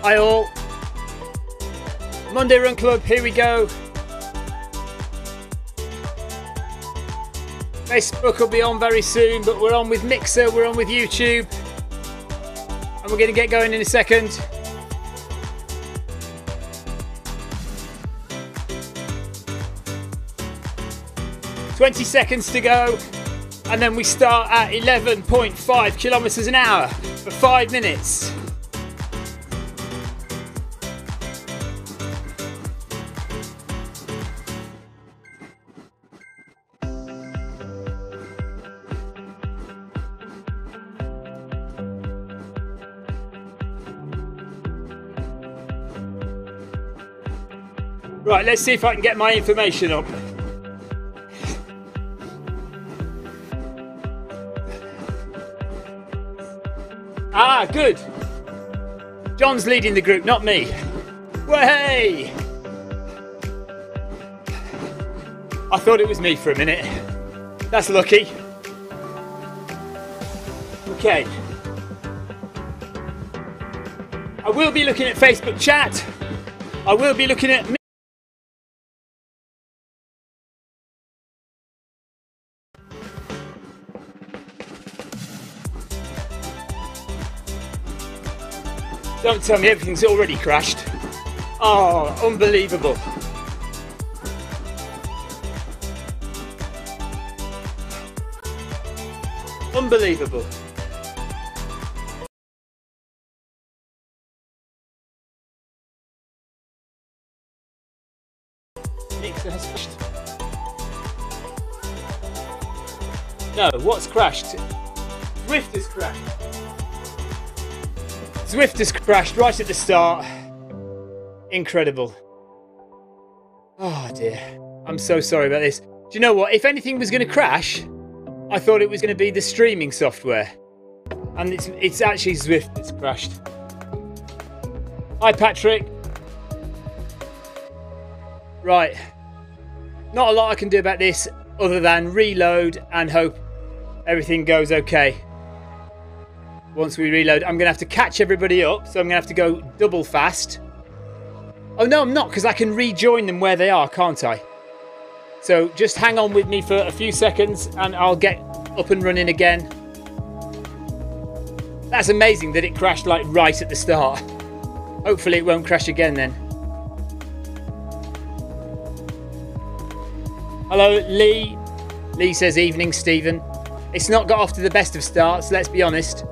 Hi all. Monday Run Club, here we go. Facebook will be on very soon, but we're on with Mixer, we're on with YouTube. And we're going to get going in a second. "20 seconds to go, and then we start at 11.5 kilometers an hour for 5 minutes. Right, let's see if I can get my information up. Ah, good. John's leading the group, not me. Way! I thought it was me for a minute. That's lucky. Okay. I will be looking at Facebook chat. I will be looking at... Don't tell me everything's already crashed. Oh, unbelievable. Unbelievable. Mixer has crashed. No, what's crashed? Zwift has crashed. Zwift has crashed right at the start. Incredible. Oh dear. I'm so sorry about this. Do you know what? If anything was going to crash, I thought it was going to be the streaming software. And it's actually Zwift that's crashed. Hi Patrick. Right. Not a lot I can do about this other than reload and hope everything goes okay. Once we reload, I'm going to have to catch everybody up, so I'm going to have to go double fast. Oh no, I'm not, because I can rejoin them where they are, can't I? So just hang on with me for a few seconds and I'll get up and running again. That's amazing that it crashed like right at the start. Hopefully it won't crash again then. Hello, Lee. Lee says evening, Stephen. It's not got off to the best of starts, let's be honest.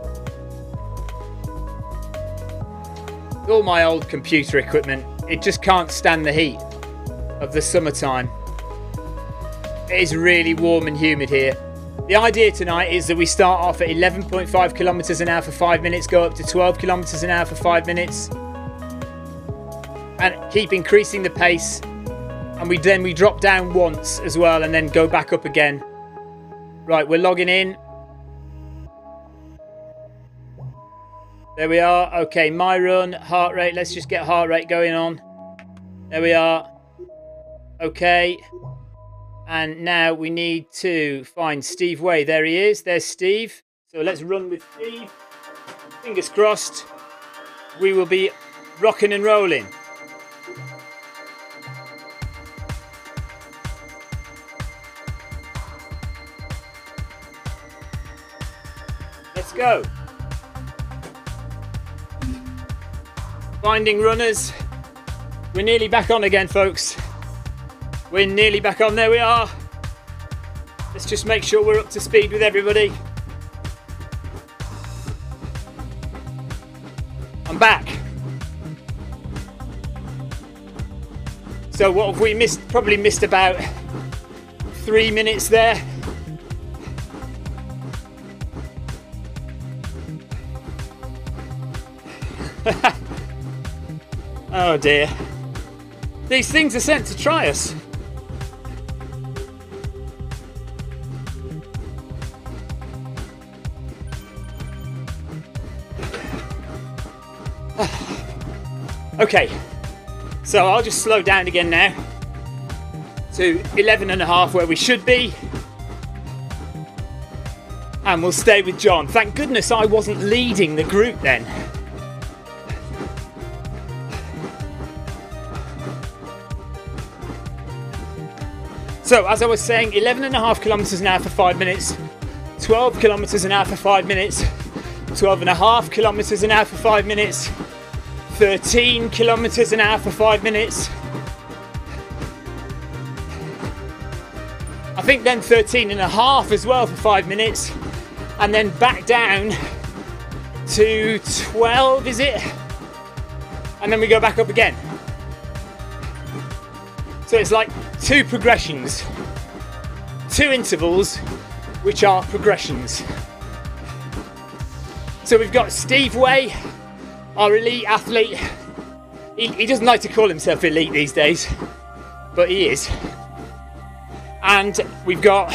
All my old computer equipment, it just can't stand the heat of the summertime. It is really warm and humid here. The idea tonight is that we start off at 11.5 kilometers an hour for 5 minutes, go up to 12 kilometers an hour for 5 minutes, and keep increasing the pace. And we drop down once as well, and then go back up again. Right, we're logging in. There we are. Okay, my run, heart rate. Let's just get heart rate going on. There we are. Okay. And now we need to find Steve Way. There he is. There's Steve. So let's run with Steve. Fingers crossed. We will be rocking and rolling. Let's go. Finding runners. We're nearly back on again, folks. We're nearly back on. There we are. Let's just make sure we're up to speed with everybody. I'm back. So what have we missed? Probably missed about 3 minutes there. Oh dear. These things are sent to try us. Okay, so I'll just slow down again now to 11.5 where we should be. And we'll stay with John. Thank goodness I wasn't leading the group then. So as I was saying, 11.5 kilometers an hour for 5 minutes, 12 kilometers an hour for 5 minutes, 12.5 kilometers an hour for 5 minutes, 13 kilometers an hour for 5 minutes. I think then 13.5 as well for 5 minutes, and then back down to 12, is it? And then we go back up again. So it's like 2 progressions, 2 intervals, which are progressions. So we've got Steve Way, our elite athlete. He doesn't like to call himself elite these days, but he is. And we've got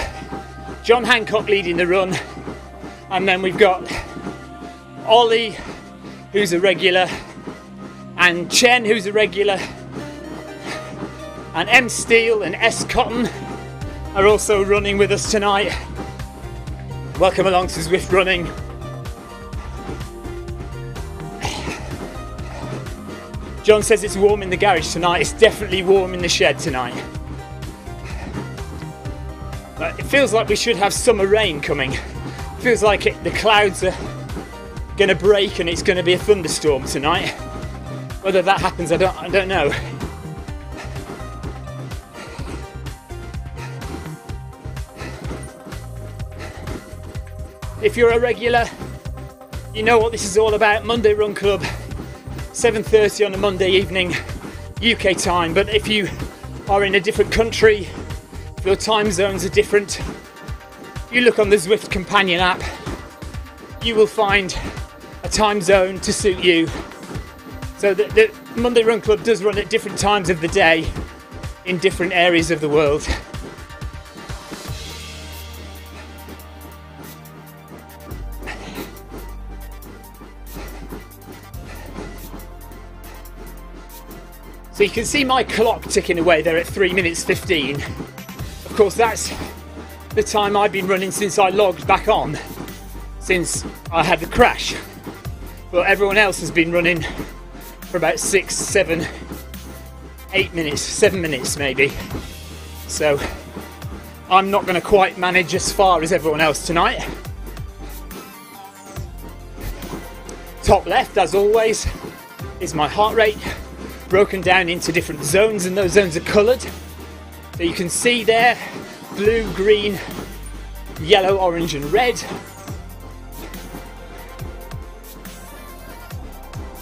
John Hancock leading the run, and then we've got Ollie, who's a regular, and Chen, who's a regular, and M Steele and S Cotton are also running with us tonight. Welcome along to Zwift Running. John says it's warm in the garage tonight. It's definitely warm in the shed tonight. But it feels like we should have summer rain coming. It feels like the clouds are going to break and it's going to be a thunderstorm tonight. Whether that happens, I don't know. If you're a regular, you know what this is all about. Monday Run Club, 7:30 on a Monday evening, UK time. But if you are in a different country, if your time zones are different, you look on the Zwift companion app, you will find a time zone to suit you. So the Monday Run Club does run at different times of the day in different areas of the world. So you can see my clock ticking away there at 3 minutes 15. Of course, that's the time I've been running since I logged back on, since I had the crash. But everyone else has been running for about 6, 7, 8 minutes, 7 minutes maybe. So I'm not going to quite manage as far as everyone else tonight. Top left, as always, is my heart rate, broken down into different zones, and those zones are coloured. So you can see there, blue, green, yellow, orange and red.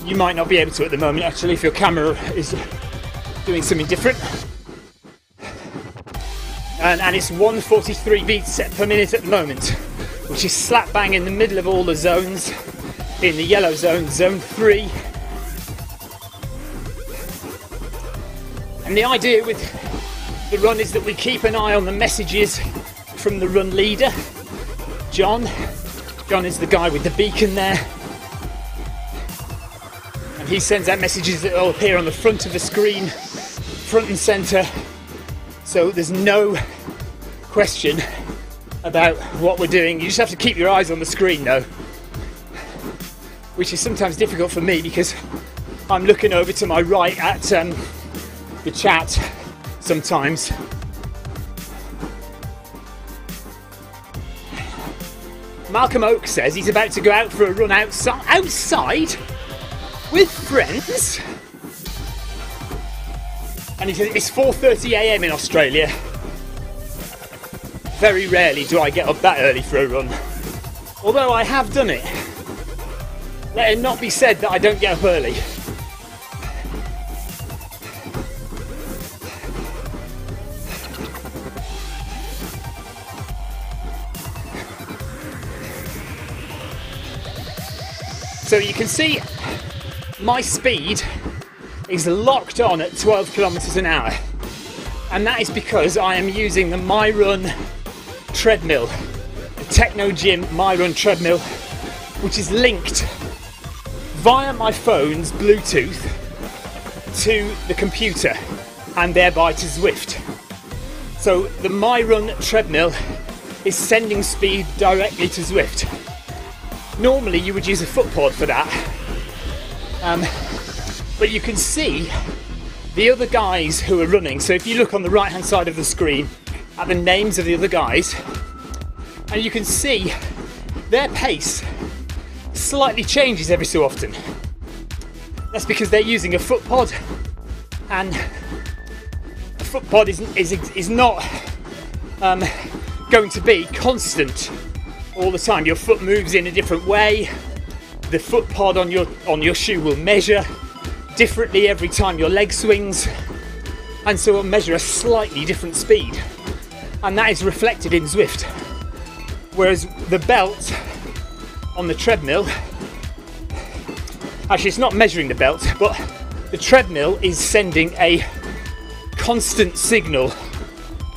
You might not be able to at the moment actually if your camera is doing something different. And it's 143 beats per minute at the moment, which is slap bang in the middle of all the zones. In the yellow zone, zone 3. And the idea with the run is that we keep an eye on the messages from the run leader, John. John is the guy with the beacon there. And he sends out messages that will appear on the front of the screen, front and centre. So there's no question about what we're doing. You just have to keep your eyes on the screen though, which is sometimes difficult for me because I'm looking over to my right at the chat sometimes. Malcolm Oak says he's about to go out for a run outside with friends, and he says it's 4:30 AM in Australia. Very rarely do I get up that early for a run, although I have done it. Let it not be said that I don't get up early. So you can see my speed is locked on at 12 kilometers an hour, and that is because I am using the MyRun treadmill, the Techno Gym MyRun treadmill, which is linked via my phone's Bluetooth to the computer and thereby to Zwift. So the MyRun treadmill is sending speed directly to Zwift. Normally you would use a footboard for that, but you can see the other guys who are running. So if you look on the right hand side of the screen, at the names of the other guys, and you can see their pace slightly changes every so often. That's because they're using a foot pod, and a foot pod is not going to be constant all the time. Your foot moves in a different way. The foot pod on your shoe will measure differently every time your leg swings, and so it'll measure a slightly different speed, and that is reflected in Zwift. Whereas the belt on the treadmill, actually it's not measuring the belt, but the treadmill is sending a constant signal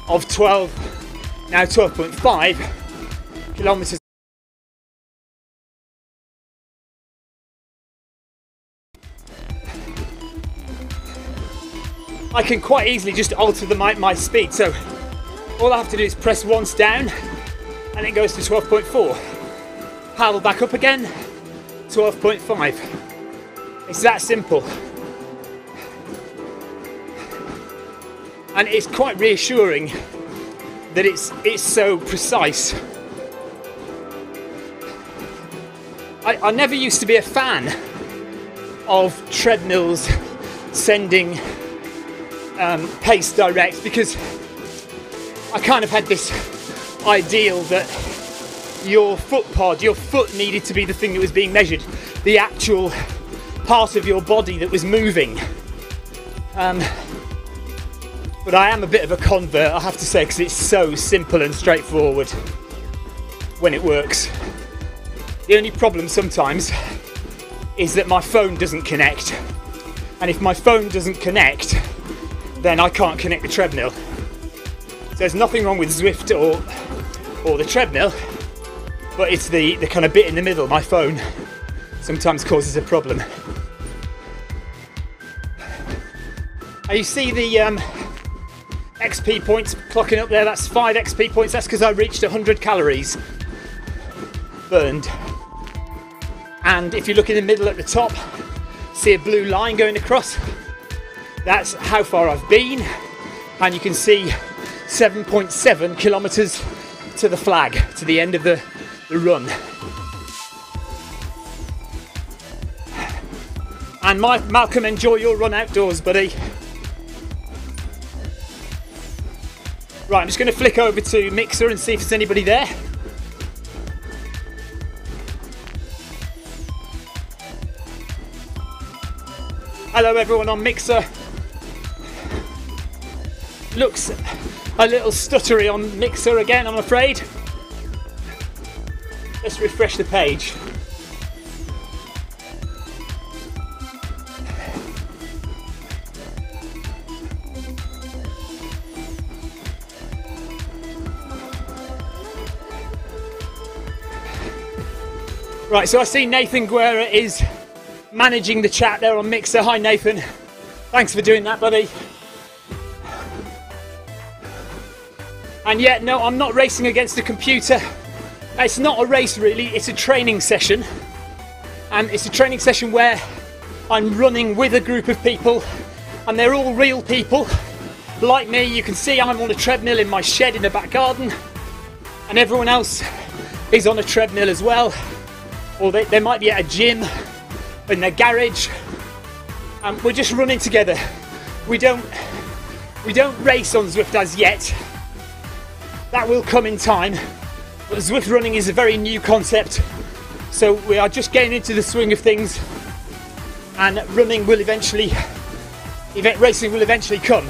of 12.5 kilometers. I can quite easily just alter my speed, so all I have to do is press once down and it goes to 12.4. Paddle back up again, 12.5. It's that simple. And it's quite reassuring that it's so precise. I never used to be a fan of treadmills sending pace direct, because I kind of had this ideal that your foot pod, your foot needed to be the thing that was being measured, the actual part of your body that was moving. But I am a bit of a convert, I have to say, because it's so simple and straightforward when it works. The only problem sometimes is that my phone doesn't connect, and if my phone doesn't connect, then I can't connect the treadmill. So there's nothing wrong with Zwift or the treadmill, but it's the kind of bit in the middle, my phone, sometimes causes a problem. And you see the XP points clocking up there, that's 5 XP points, that's because I reached 100 calories burned. And if you look in the middle at the top, see a blue line going across, that's how far I've been, and you can see 7.7 kilometers to the flag, to the end of the run. And Malcolm, enjoy your run outdoors, buddy. Right, I'm just going to flick over to Mixer and see if there's anybody there. Hello everyone on Mixer. Looks a little stuttery on Mixer again, I'm afraid. Let's refresh the page. Right, so I see Nathan Guerra is managing the chat there on Mixer. Hi Nathan, thanks for doing that, buddy. And yeah, no, I'm not racing against the computer. It's not a race really, it's a training session. And it's a training session where I'm running with a group of people, and they're all real people like me. You can see I'm on a treadmill in my shed in the back garden, and everyone else is on a treadmill as well, or they might be at a gym in their garage, and we're just running together. We don't race on Zwift as yet. That will come in time, but Zwift running is a very new concept, so we are just getting into the swing of things, and running will eventually, racing will eventually come.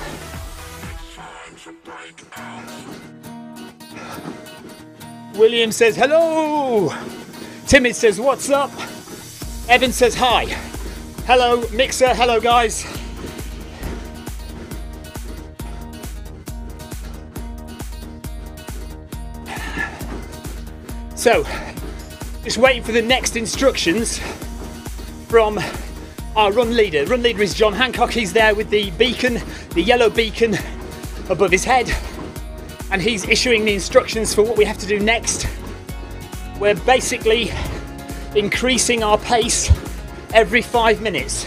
William says hello. Timid says what's up. Evan says hi. Hello Mixer, hello guys. So, just waiting for the next instructions from our run leader. Run leader is John Hancock. He's there with the beacon, the yellow beacon above his head, and he's issuing the instructions for what we have to do next. We're basically increasing our pace every 5 minutes.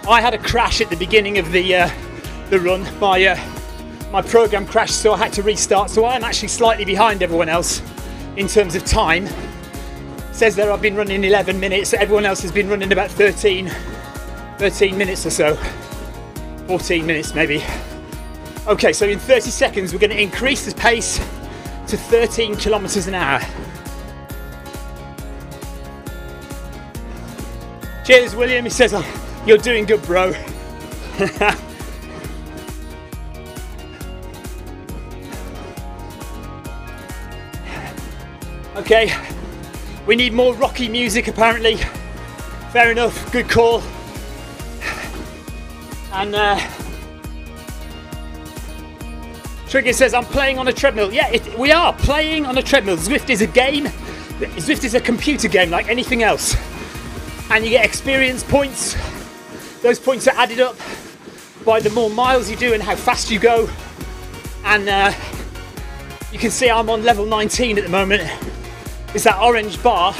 I had a crash at the beginning of the run. my program crashed, so I had to restart. So I'm actually slightly behind everyone else in terms of time. It says there I've been running 11 minutes. Everyone else has been running about 13 minutes or so. 14 minutes maybe. Okay, so in 30 seconds we're going to increase the pace to 13 kilometers an hour. Cheers, William. He says, oh, you're doing good, bro. Okay, we need more rocky music apparently. Fair enough, good call. And Trigger says, I'm playing on a treadmill. Yeah, we are playing on a treadmill. Zwift is a game. Zwift is a computer game like anything else. And you get experience points. Those points are added up by the more miles you do and how fast you go. And you can see I'm on level 19 at the moment. It's that orange bar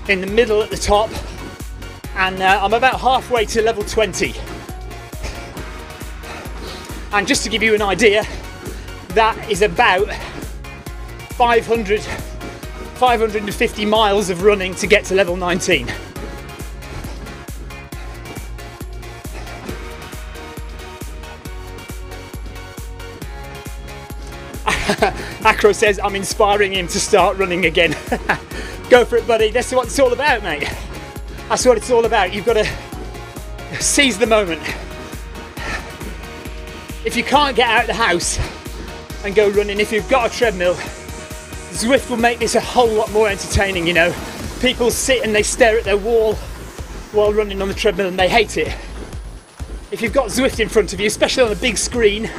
in the middle at the top. And I'm about halfway to level 20. And just to give you an idea, that is about 550 miles of running to get to level 19. Acro says I'm inspiring him to start running again. Go for it, buddy. That's what it's all about, mate. That's what it's all about. You've got to seize the moment. If you can't get out of the house and go running, if you've got a treadmill, Zwift will make this a whole lot more entertaining, you know. People sit and they stare at their wall while running on the treadmill and they hate it. If you've got Zwift in front of you, especially on a big screen,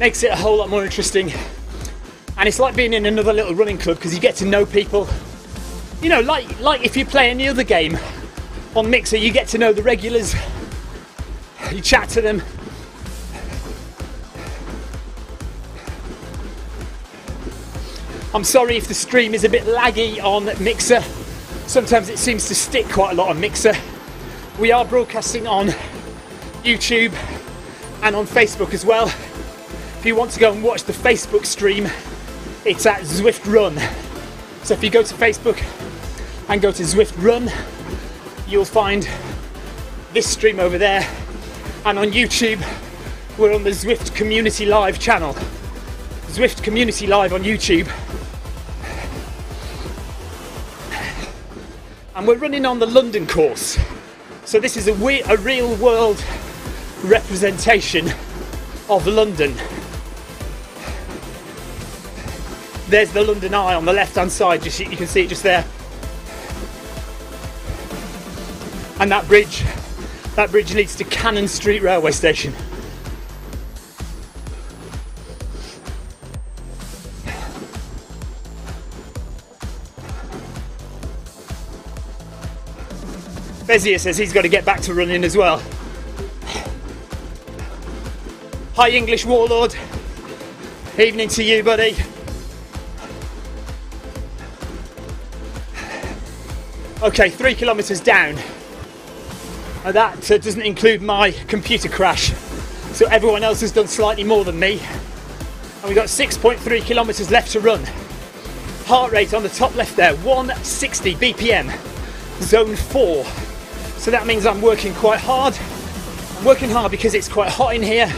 makes it a whole lot more interesting. And it's like being in another little running club because you get to know people. You know, like if you play any other game on Mixer, you get to know the regulars. You chat to them. I'm sorry if the stream is a bit laggy on Mixer. Sometimes it seems to stick quite a lot on Mixer. We are broadcasting on YouTube and on Facebook as well. If you want to go and watch the Facebook stream, it's at Zwift Run. So if you go to Facebook and go to Zwift Run, you'll find this stream over there. And on YouTube, we're on the Zwift Community Live channel. Zwift Community Live on YouTube. And we're running on the London course. So this is a real world representation of London. There's the London Eye on the left hand side, you can see it just there. And that bridge leads to Cannon Street railway station. Bezia says he's got to get back to running as well. Hi English Warlord. Evening to you, buddy. Okay, 3 kilometers down. And that doesn't include my computer crash. So everyone else has done slightly more than me. And we've got 6.3 kilometers left to run. Heart rate on the top left there, 160 BPM, zone 4. So that means I'm working quite hard. I'm working hard because it's quite hot in here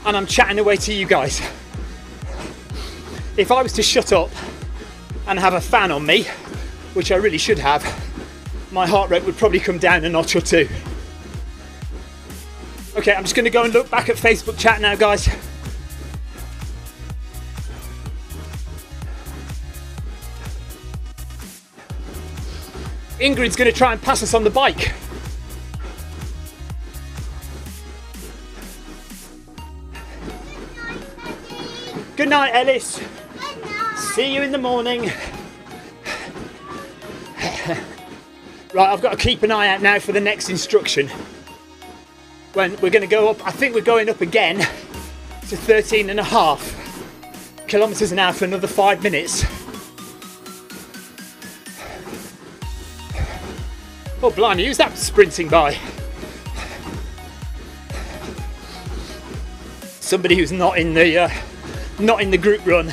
and I'm chatting away to you guys. If I was to shut up and have a fan on me, which I really should have, my heart rate would probably come down a notch or two. Okay, I'm just going to go and look back at Facebook chat now, guys. Ingrid's going to try and pass us on the bike. Good night, Ellis. Good night. See you in the morning. Right, I've got to keep an eye out now for the next instruction. When we're going to go up, I think we're going up again to 13.5 kilometers an hour for another 5 minutes. Oh, blimey, who's that sprinting by? somebody who's not in the group run.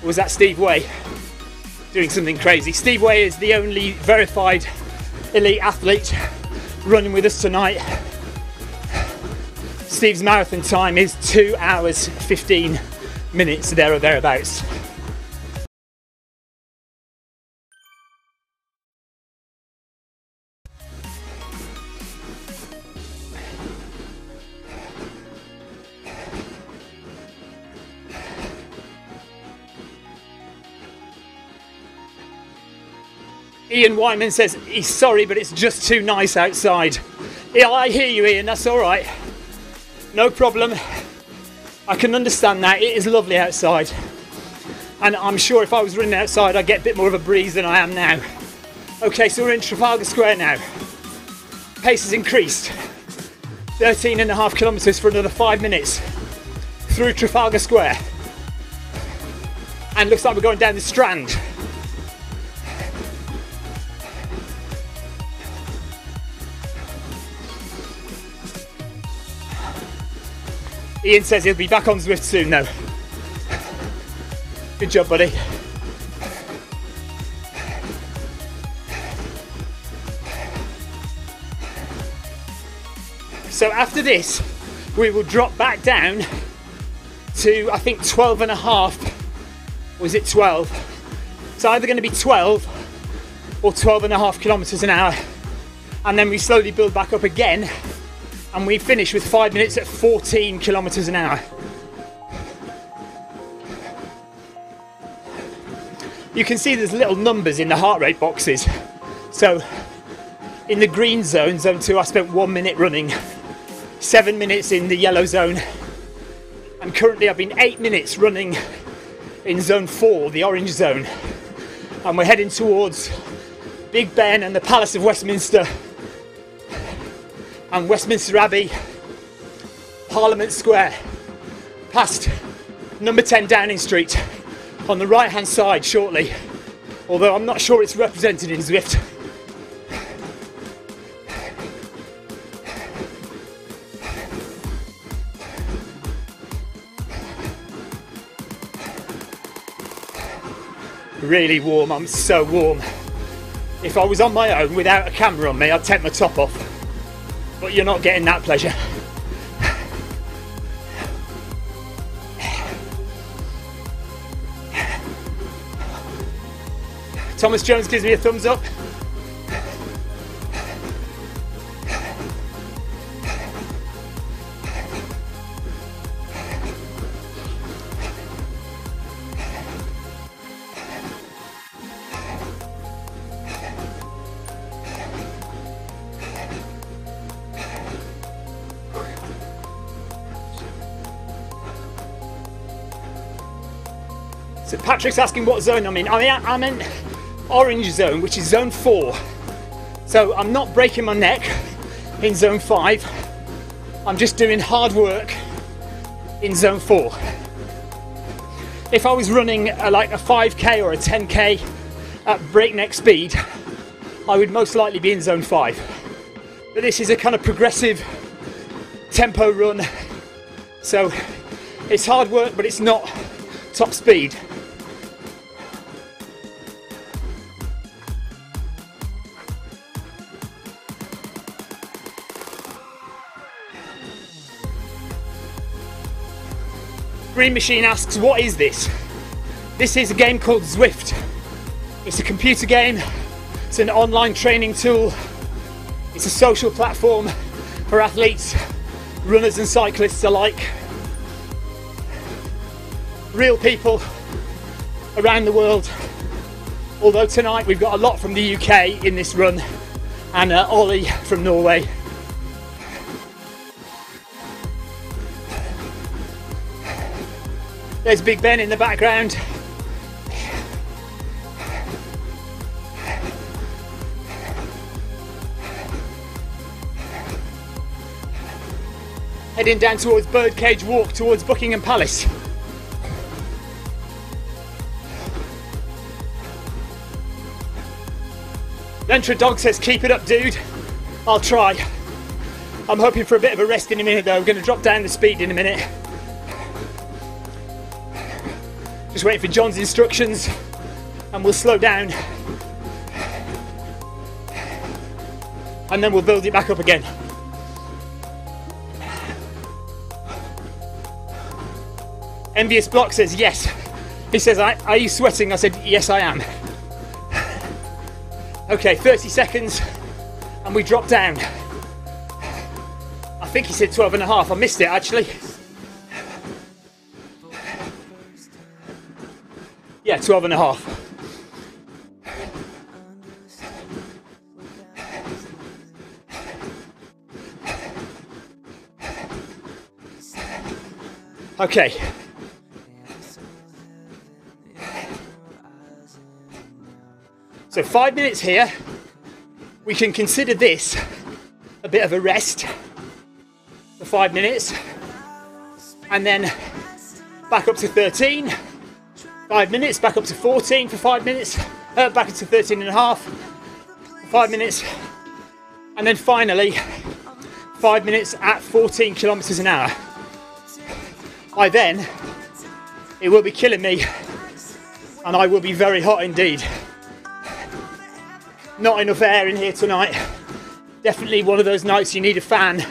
Or was that Steve Way doing something crazy? Steve Way is the only verified elite athlete running with us tonight. Steve's marathon time is 2 hours 15 minutes, there or thereabouts. Ian Wyman says he's sorry, but it's just too nice outside. Yeah, I hear you, Ian, that's all right. No problem. I can understand that. It is lovely outside. And I'm sure if I was running outside, I'd get a bit more of a breeze than I am now. Okay, so we're in Trafalgar Square now. Pace has increased. 13.5 kilometres for another 5 minutes through Trafalgar Square. And looks like we're going down the Strand. Ian says he'll be back on Zwift soon though. Good job, buddy. So after this, we will drop back down to, I think, 12.5. Or is it 12? It's either going to be 12 or 12.5 kilometres an hour. And then we slowly build back up again. And we finish with 5 minutes at 14 kilometres an hour. You can see there's little numbers in the heart rate boxes. So in the green zone, zone 2, I spent 1 minute running, 7 minutes in the yellow zone, and currently I've been 8 minutes running in zone 4, the orange zone. And we're heading towards Big Ben and the Palace of Westminster, and Westminster Abbey, Parliament Square, past number 10 Downing Street on the right hand side shortly, although I'm not sure it's represented in Zwift. Really warm, I'm so warm. If I was on my own without a camera on me, I'd take my top off. But you're not getting that pleasure. Thomas Jones gives me a thumbs up. So Patrick's asking what zone I'm in. I'm in orange zone, which is zone 4. So I'm not breaking my neck in zone 5. I'm just doing hard work in zone 4. If I was running like a 5k or a 10k at breakneck speed, I would most likely be in zone 5. But this is a kind of progressive tempo run. So it's hard work, but it's not top speed. Green Machine asks, what is this? This is a game called Zwift. It's a computer game. It's an online training tool. It's a social platform for athletes, runners and cyclists alike. Real people around the world. Although tonight we've got a lot from the UK in this run, and Ollie from Norway. There's Big Ben in the background. Heading down towards Birdcage Walk towards Buckingham Palace. Lentra Dog says, keep it up, dude. I'll try. I'm hoping for a bit of a rest in a minute though. I'm going to drop down the speed in a minute. Just waiting for John's instructions and we'll slow down. And then we'll build it back up again. Envious Block says yes. He says, are you sweating? I said, yes I am. Okay, 30 seconds and we drop down. I think he said 12 and a half. I missed it actually. Yeah, 12 and a half. Okay. So 5 minutes here. We can consider this a bit of a rest for 5 minutes. And then back up to 13. 5 minutes, back up to 14 for 5 minutes. Back up to 13 and a half for 5 minutes. And then finally, 5 minutes at 14 kilometers an hour. By then, it will be killing me and I will be very hot indeed. Not enough air in here tonight. Definitely one of those nights you need a fan.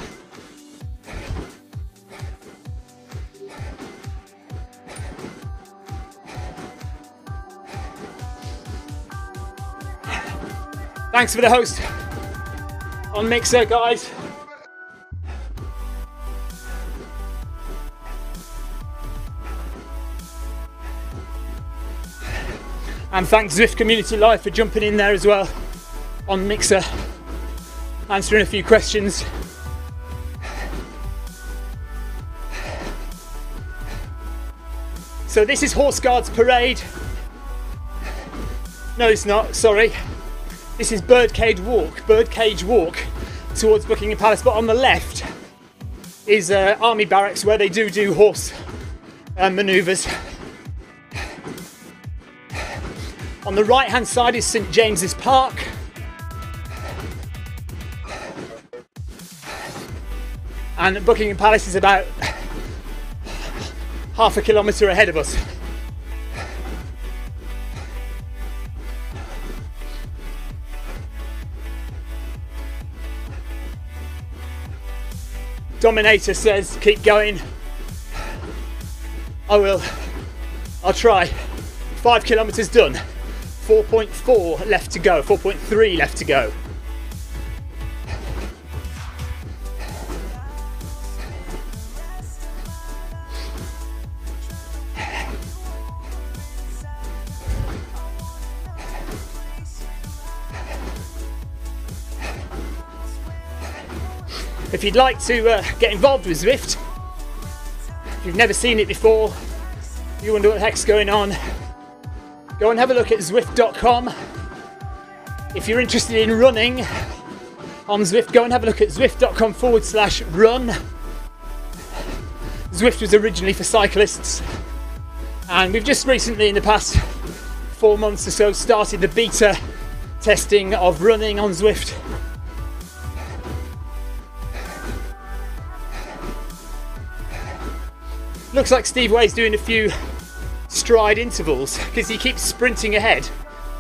Thanks for the host on Mixer, guys. And thanks Zwift Community Live for jumping in there as well on Mixer, answering a few questions. So this is Horse Guards Parade. No, it's not, sorry. This is Birdcage Walk towards Buckingham Palace, but on the left is Army Barracks where they do horse manoeuvres. On the right hand side is St James's Park. And Buckingham Palace is about half a kilometre ahead of us. Dominator says, keep going. I will. I'll try. 5 kilometres done. 4.4 left to go. 4.3 left to go. If you'd like to get involved with Zwift, if you've never seen it before, you wonder what the heck's going on, go and have a look at Zwift.com. If you're interested in running on Zwift, go and have a look at Zwift.com/run. Zwift was originally for cyclists, and we've just recently, in the past 4 months or so, started the beta testing of running on Zwift. Looks like Steve Way's doing a few stride intervals because he keeps sprinting ahead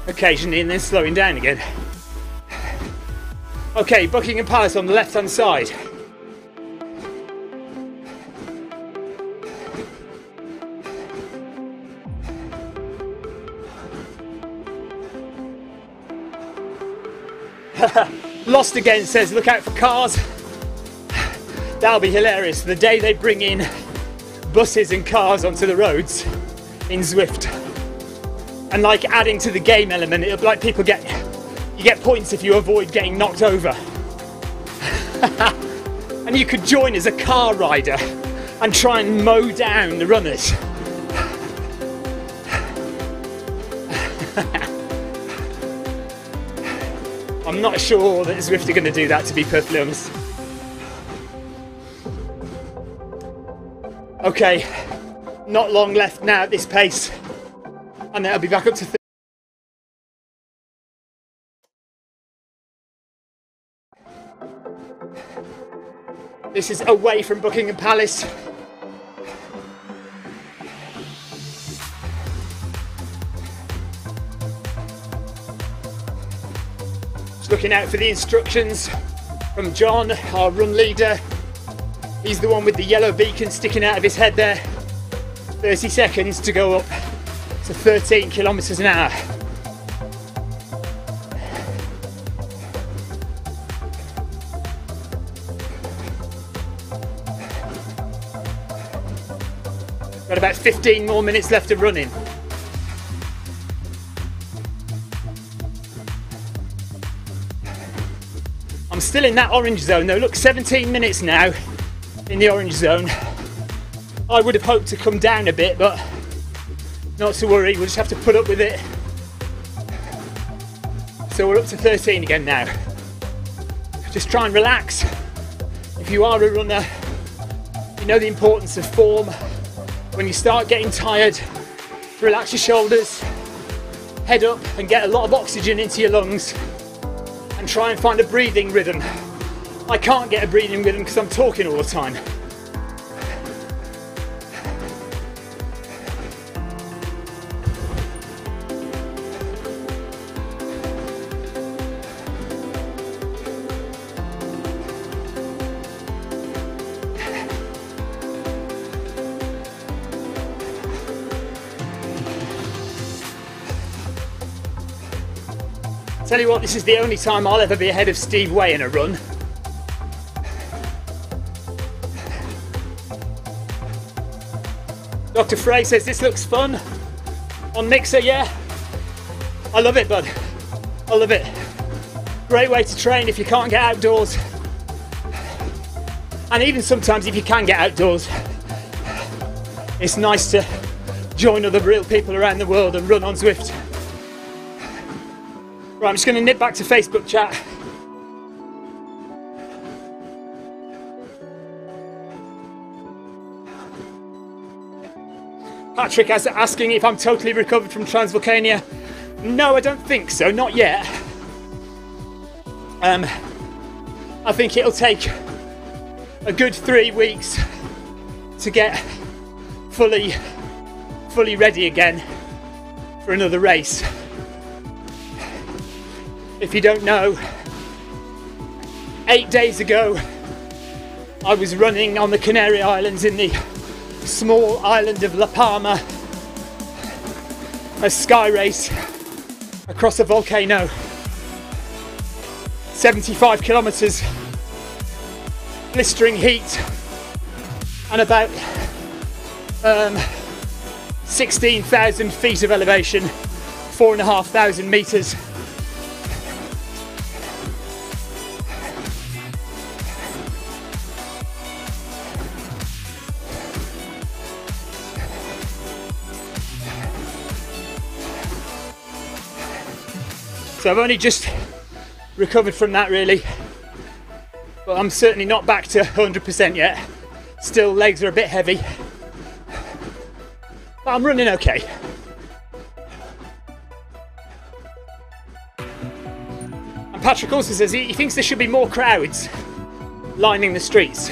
occasionally and then slowing down again. Okay, Buckingham Palace on the left hand side. Lost again says look out for cars. That'll be hilarious the day they bring in buses and cars onto the roads in Zwift, and like adding to the game element, it'll be like you get points if you avoid getting knocked over. And you could join as a car rider and try and mow down the runners. I'm not sure that Zwift are going to do that, to be perfectly honest. Okay, not long left now at this pace, and then I'll be back up to This is away from Buckingham Palace. Just looking out for the instructions from John, our run leader. He's the one with the yellow beacon sticking out of his head there. 30 seconds to go up to 13 kilometers an hour. Got about 15 more minutes left of running. I'm still in that orange zone though. Look, 17 minutes now in the orange zone. I would have hoped to come down a bit, but not to worry, we'll just have to put up with it. So we're up to 13 again now. Just try and relax. If you are a runner, you know the importance of form. When you start getting tired, relax your shoulders, head up and get a lot of oxygen into your lungs and try and find a breathing rhythm. I can't get a breathing rhythm because I'm talking all the time. Tell you what, this is the only time I'll ever be ahead of Steve Way in a run. Dr. Frey says this looks fun. On Mixer, yeah. I love it, bud. I love it. Great way to train if you can't get outdoors. And even sometimes if you can get outdoors, it's nice to join other real people around the world and run on Zwift. Right, I'm just going to nip back to Facebook chat. Patrick is asking if I'm totally recovered from Transvolcania. No, I don't think so, not yet. I think it'll take a good 3 weeks to get fully ready again for another race. If you don't know, 8 days ago I was running on the Canary Islands in the small island of La Palma, a sky race across a volcano, 75 kilometers, blistering heat and about 16,000 feet of elevation, 4,500 meters. So I've only just recovered from that really, but I'm certainly not back to 100% yet. Still, legs are a bit heavy, but I'm running okay. And Patrick also says he thinks there should be more crowds lining the streets.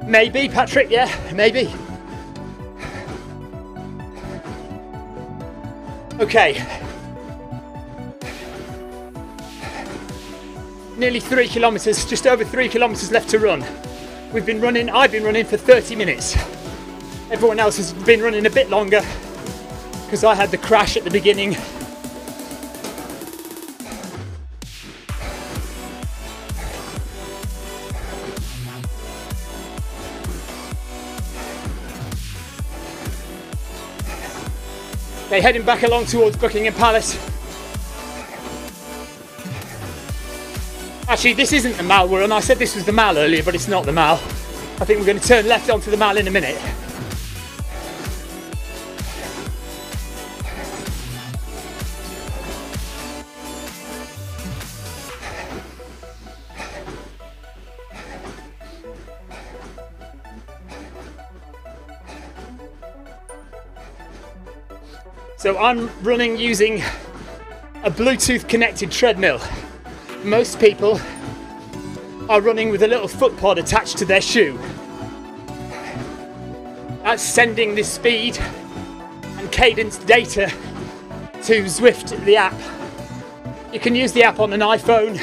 Maybe, Patrick, yeah, maybe. Okay. Nearly 3 kilometers, just over 3 kilometers left to run. I've been running for 30 minutes. Everyone else has been running a bit longer because I had the crash at the beginning. Okay, heading back along towards Buckingham Palace. Actually, this isn't the Mall we're on. I said this was the Mall earlier, but it's not the Mall. I think we're going to turn left onto the Mall in a minute. So I'm running using a Bluetooth connected treadmill. Most people are running with a little foot pod attached to their shoe. That's sending the speed and cadence data to Zwift, the app. You can use the app on an iPhone,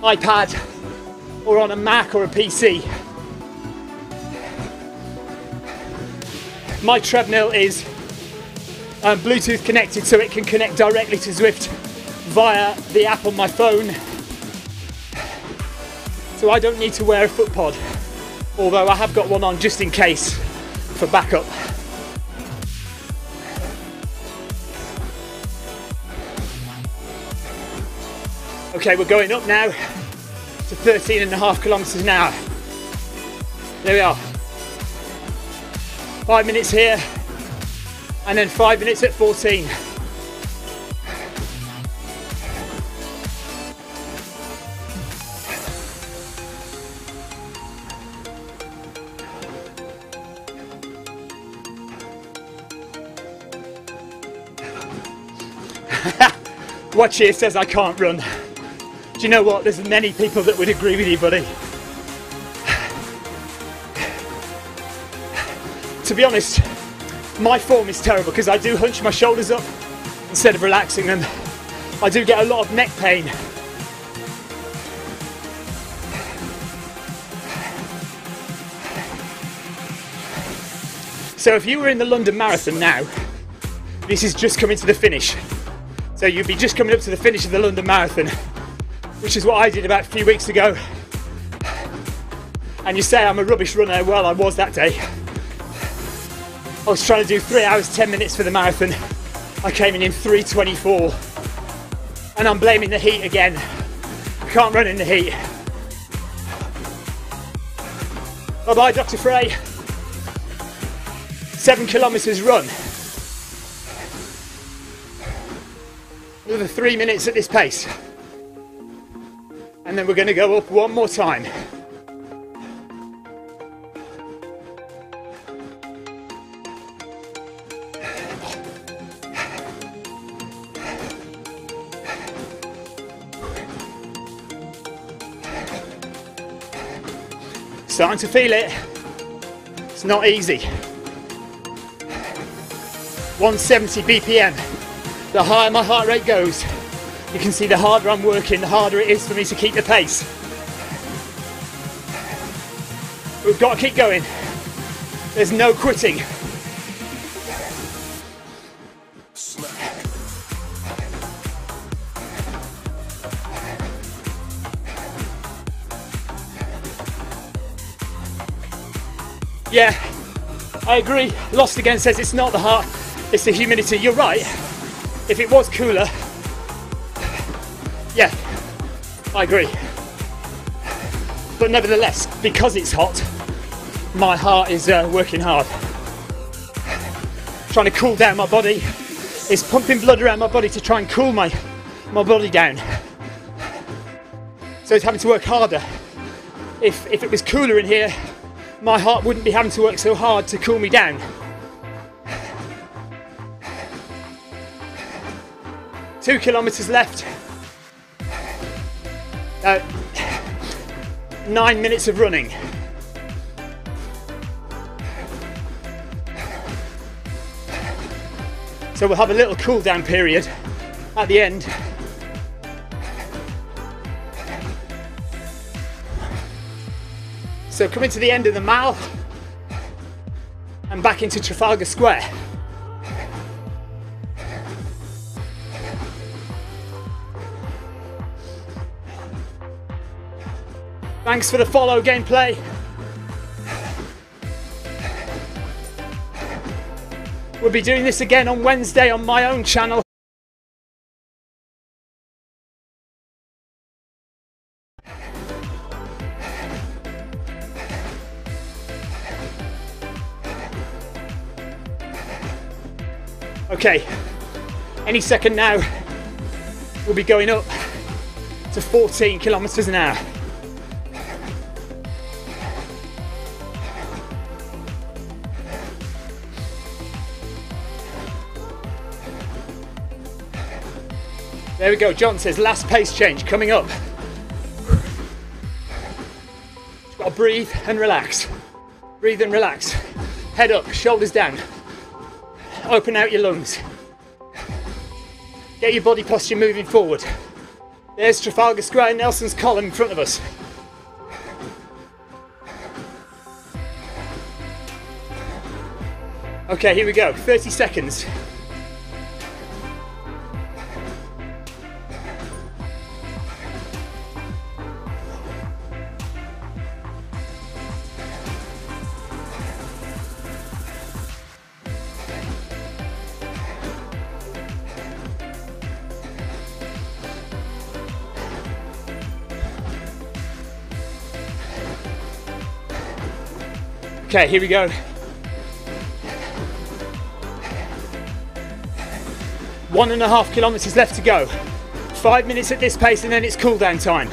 iPad, or on a Mac or a PC. My treadmill is Bluetooth connected, so it can connect directly to Zwift via the app on my phone. So I don't need to wear a foot pod, although I have got one on just in case for backup. Okay, we're going up now to 13.5 kilometers an hour. There we are. 5 minutes here, and then 5 minutes at 14. Watch here says I can't run. Do you know what? There's many people that would agree with you, buddy. To be honest, my form is terrible because I do hunch my shoulders up instead of relaxing them. I do get a lot of neck pain. So if you were in the London Marathon now, this is just coming to the finish. So you'd be just coming up to the finish of the London Marathon, which is what I did about a few weeks ago. And you say I'm a rubbish runner. Well, I was that day. I was trying to do 3 hours 10 minutes for the marathon. I came in 3:24, and I'm blaming the heat again. I can't run in the heat. Bye bye, Dr. Frey. 7 kilometers run. Another 3 minutes at this pace, and then we're going to go up one more time. Starting to feel it. It's not easy. 170 BPM. The higher my heart rate goes, you can see the harder I'm working, the harder it is for me to keep the pace. We've got to keep going. There's no quitting. Yeah, I agree. Lost Again says it's not the heart, it's the humidity. You're right. If it was cooler, yeah, I agree. But nevertheless, because it's hot, my heart is working hard. Trying to cool down my body. It's pumping blood around my body to try and cool my body down. So it's having to work harder. If it was cooler in here, my heart wouldn't be having to work so hard to cool me down. Two kilometers left. 9 minutes of running. So we'll have a little cool down period at the end. So coming to the end of the Mall and back into Trafalgar Square. Thanks for the follow, Gameplay. We'll be doing this again on Wednesday on my own channel. Okay, any second now, we'll be going up to 14 kilometers an hour. There we go. John says last pace change coming up. to breathe and relax. Breathe and relax. Head up, shoulders down. Open out your lungs. Get your body posture moving forward. There's Trafalgar Square, Nelson's column in front of us. Okay, here we go, 30 seconds. Okay, here we go. 1.5 kilometers left to go. 5 minutes at this pace and then it's cool down time.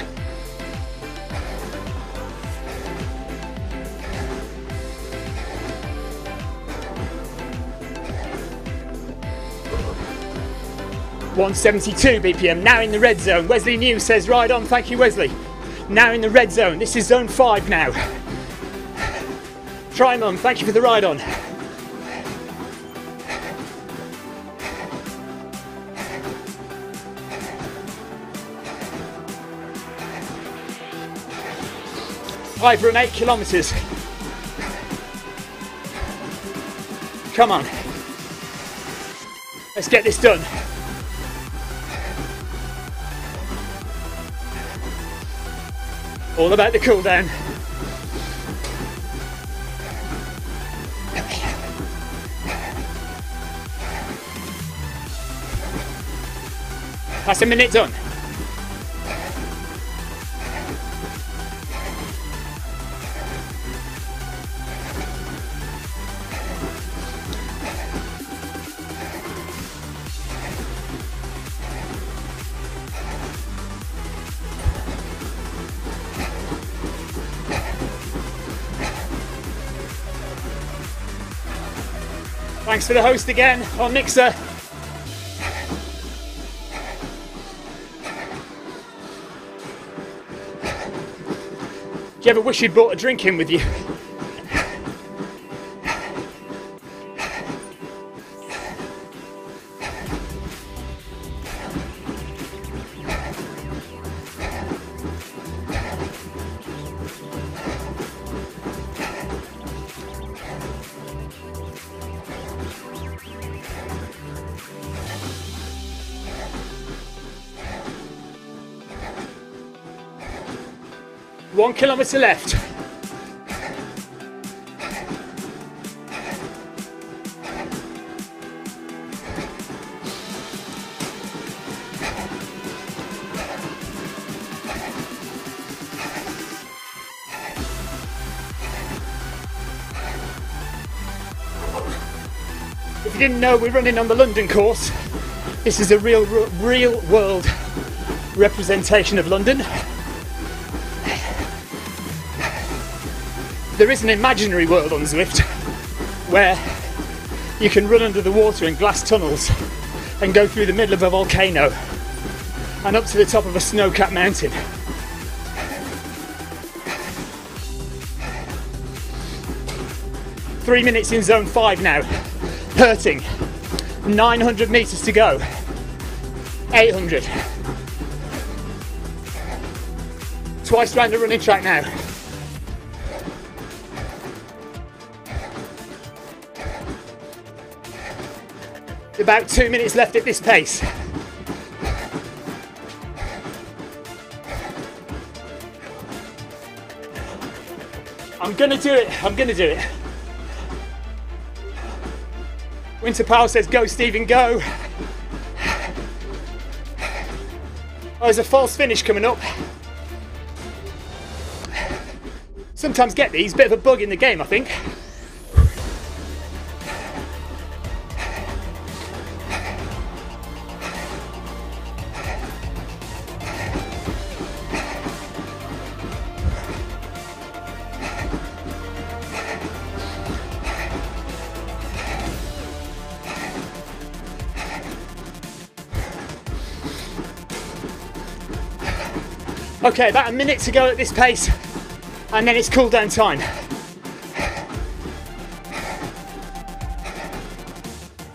.172 BPM, now in the red zone. Wesley New says ride on, thank you Wesley. Now in the red zone, this is zone 5 now. Try Mum, thank you for the ride on. Over and 8 kilometers. Come on. Let's get this done. All about the cool down. That's a minute done. Thanks for the host again on Mixer. Do you ever wish you'd brought a drink in with you? One kilometre left. If you didn't know, we're running on the London course. This is a real world representation of London. There is an imaginary world on Zwift where you can run under the water in glass tunnels and go through the middle of a volcano and up to the top of a snow-capped mountain. Three minutes in zone 5 now. Hurting. 900 meters to go. 800. Twice round the running track now. About 2 minutes left at this pace. I'm gonna do it, I'm gonna do it. Winter Powell says go Stephen, go. Oh, there's a false finish coming up. Sometimes get these, bit of a bug in the game I think. Okay, about a minute to go at this pace. and then it's cool down time.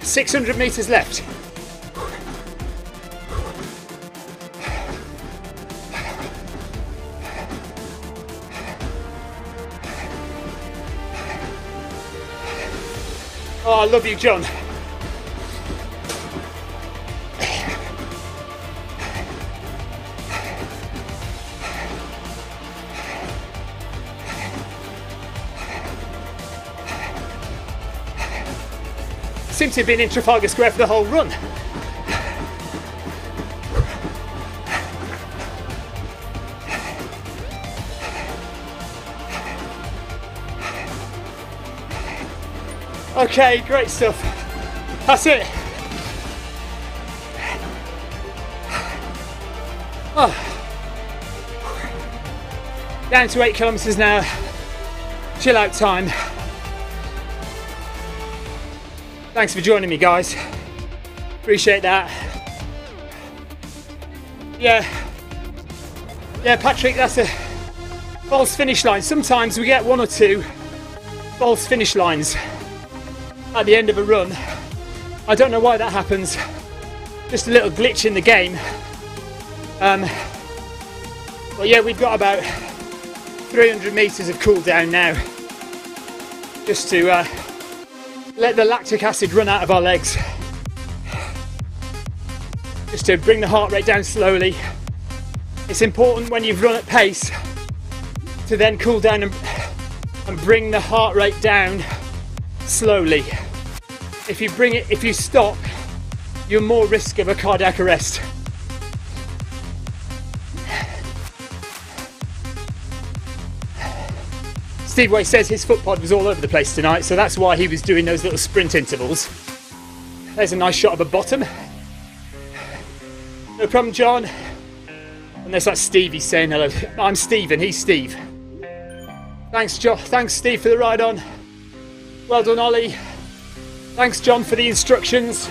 600 meters left. Oh, I love you, John. Seem to have been in Trafalgar Square for the whole run. Okay, great stuff. That's it. Oh. Down to 8 kilometers now. Chill out time. Thanks for joining me, guys. Appreciate that. Yeah, Patrick, that's a false finish line. Sometimes we get 1 or 2 false finish lines at the end of a run. I don't know why that happens. Just a little glitch in the game. But yeah, we've got about 300 meters of cool down now, just to let the lactic acid run out of our legs, just to bring the heart rate down slowly. It's important when you've run at pace to then cool down and bring the heart rate down slowly. If you stop, you're more risk of a cardiac arrest. Steve Way says his foot pod was all over the place tonight, so that's why he was doing those little sprint intervals. There's a nice shot of a bottom. No problem, John. Unless that's Steve, he's saying hello. I'm Steve and he's Steve. Thanks, John. Thanks, Steve, for the ride on. Well done, Ollie. Thanks, John, for the instructions.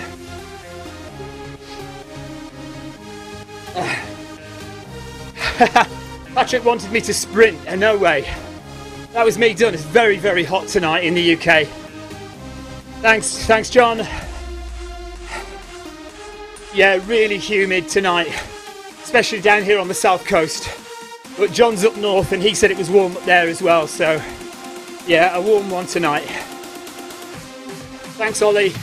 Patrick wanted me to sprint, and no way. That was me done. It's very, very hot tonight in the UK. Thanks, John. Yeah, really humid tonight, especially down here on the south coast. But John's up north and he said it was warm up there as well. So yeah, a warm one tonight. Thanks, Ollie.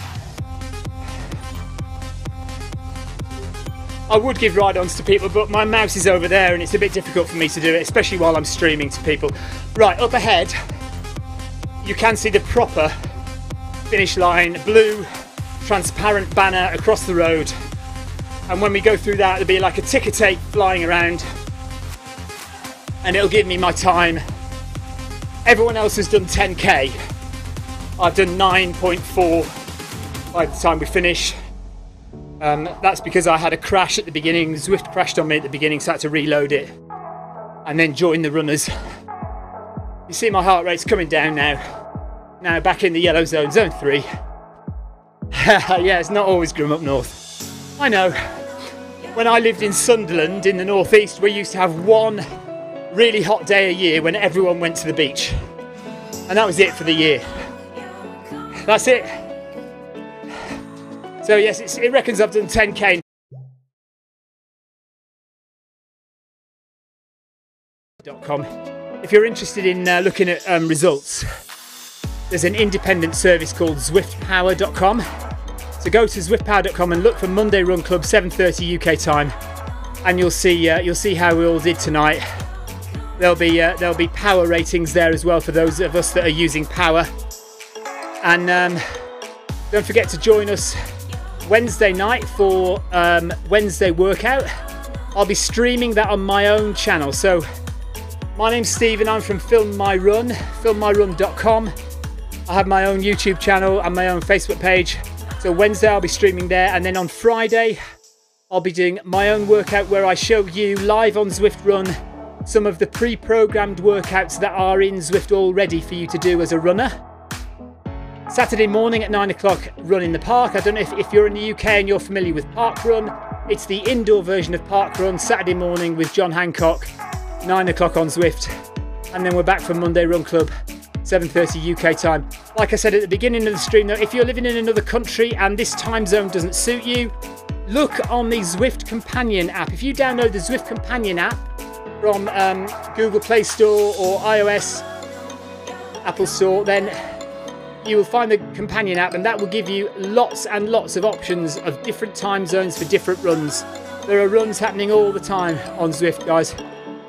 I would give ride-ons to people, but my mouse is over there and it's a bit difficult for me to do it, especially while I'm streaming to people. Right, up ahead, you can see the proper finish line, blue, transparent banner across the road. And when we go through that, there'll be like a ticker tape flying around and it'll give me my time. Everyone else has done 10k. I've done 9.4 by the time we finish. That's because I had a crash at the beginning. Zwift crashed on me at the beginning, so I had to reload it and then join the runners. You see my heart rate's coming down now. Now back in the yellow zone, zone 3. Yeah, it's not always grim up north. I know. When I lived in Sunderland in the northeast, we used to have one really hot day a year when everyone went to the beach. And that was it for the year. That's it. So yes, it reckons I've done 10k. If you're interested in looking at results, there's an independent service called zwiftpower.com. So go to zwiftpower.com and look for Monday Run Club 7:30 UK time, and you'll see how we all did tonight. There'll be power ratings there as well for those of us that are using power. And don't forget to join us Wednesday night for Wednesday workout. I'll be streaming that on my own channel. So my name's Steve and I'm from Film My Run, filmmyrun.com. I have my own YouTube channel and my own Facebook page. So Wednesday I'll be streaming there, and then on Friday I'll be doing my own workout where I show you live on Zwift Run some of the pre-programmed workouts that are in Zwift already for you to do as a runner. Saturday morning at 9 o'clock, run in the park. I don't know if you're in the UK and you're familiar with Park Run. It's the indoor version of Park Run, Saturday morning with John Hancock, 9 o'clock on Zwift. and then we're back for Monday Run Club, 7:30 UK time. Like I said at the beginning of the stream though, if you're living in another country and this time zone doesn't suit you, look on the Zwift Companion app. If you download the Zwift Companion app from Google Play Store or iOS Apple Store, then you will find the Companion app, and that will give you lots and lots of options of different time zones for different runs. There are runs happening all the time on Zwift, guys,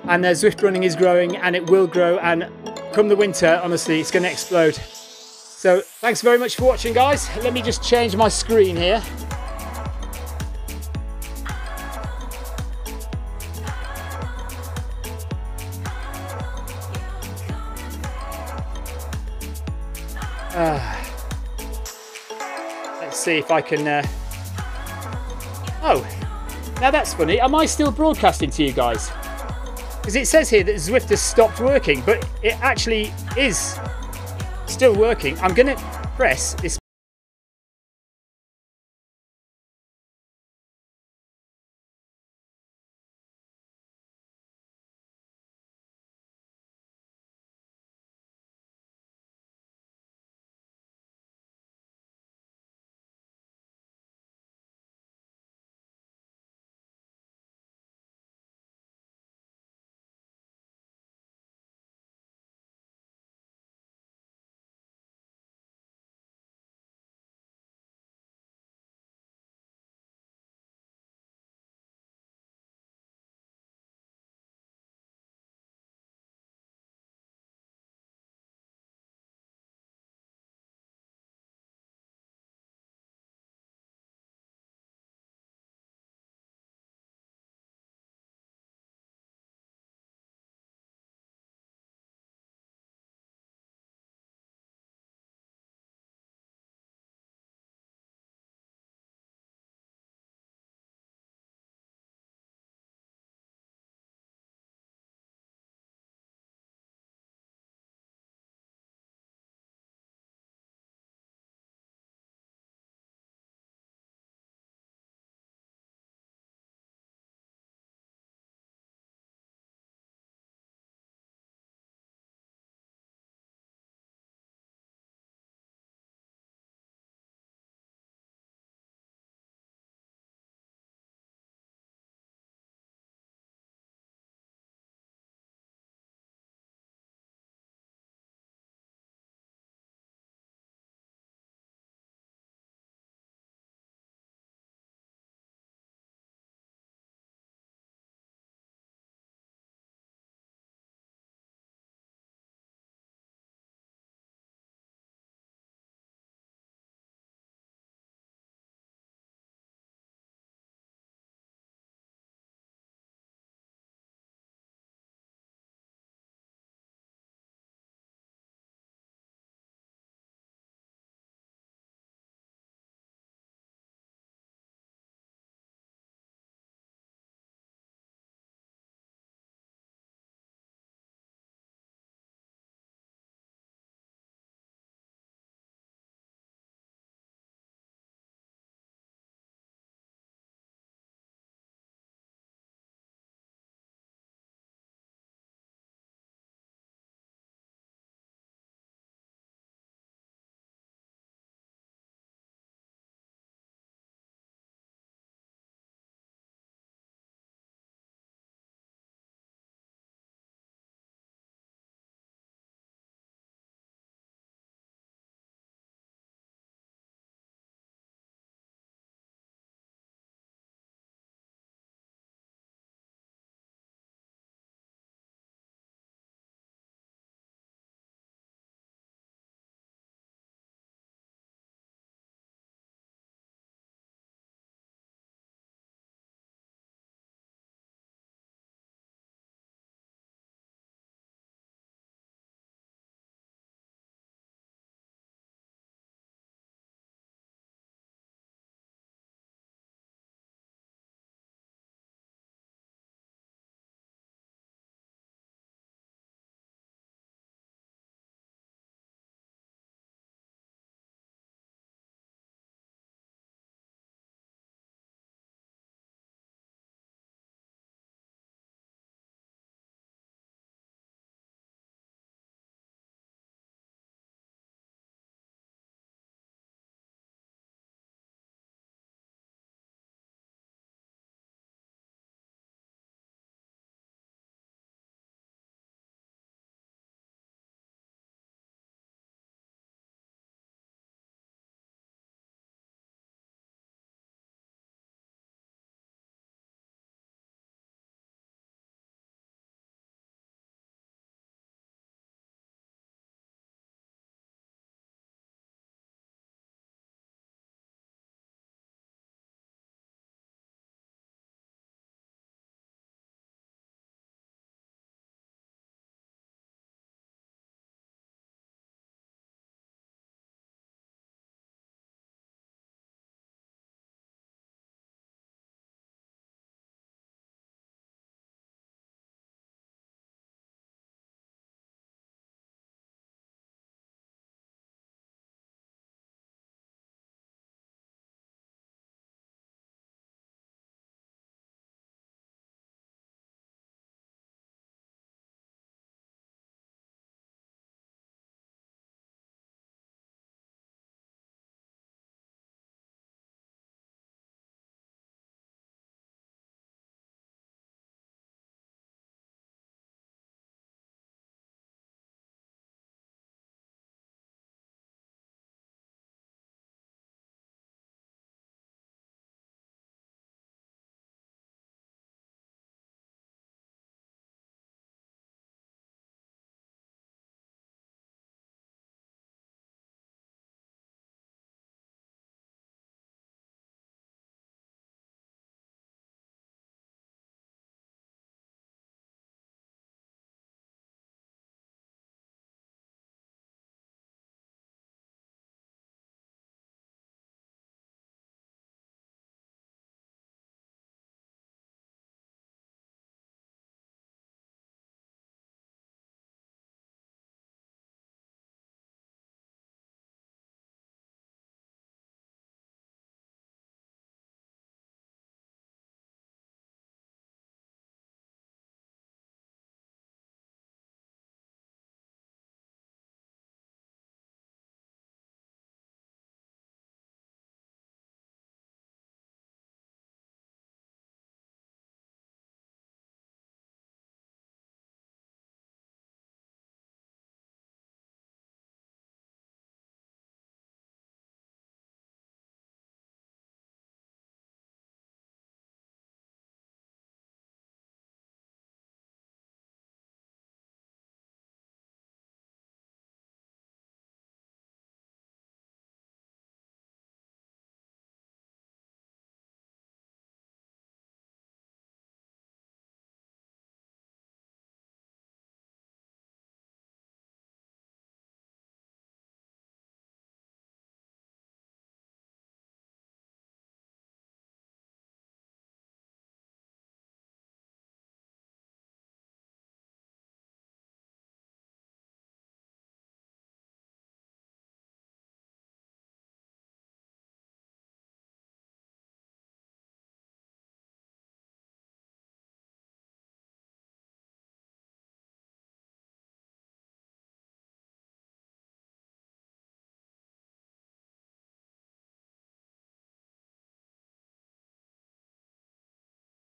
and Zwift running is growing, and it will grow, and come the winter, honestly, it's going to explode. So thanks very much for watching, guys. Let me just change my screen here. Let's see if I can... Oh, now that's funny. Am I still broadcasting to you guys? Because it says here that Zwift has stopped working, but it actually is still working. I'm going to press this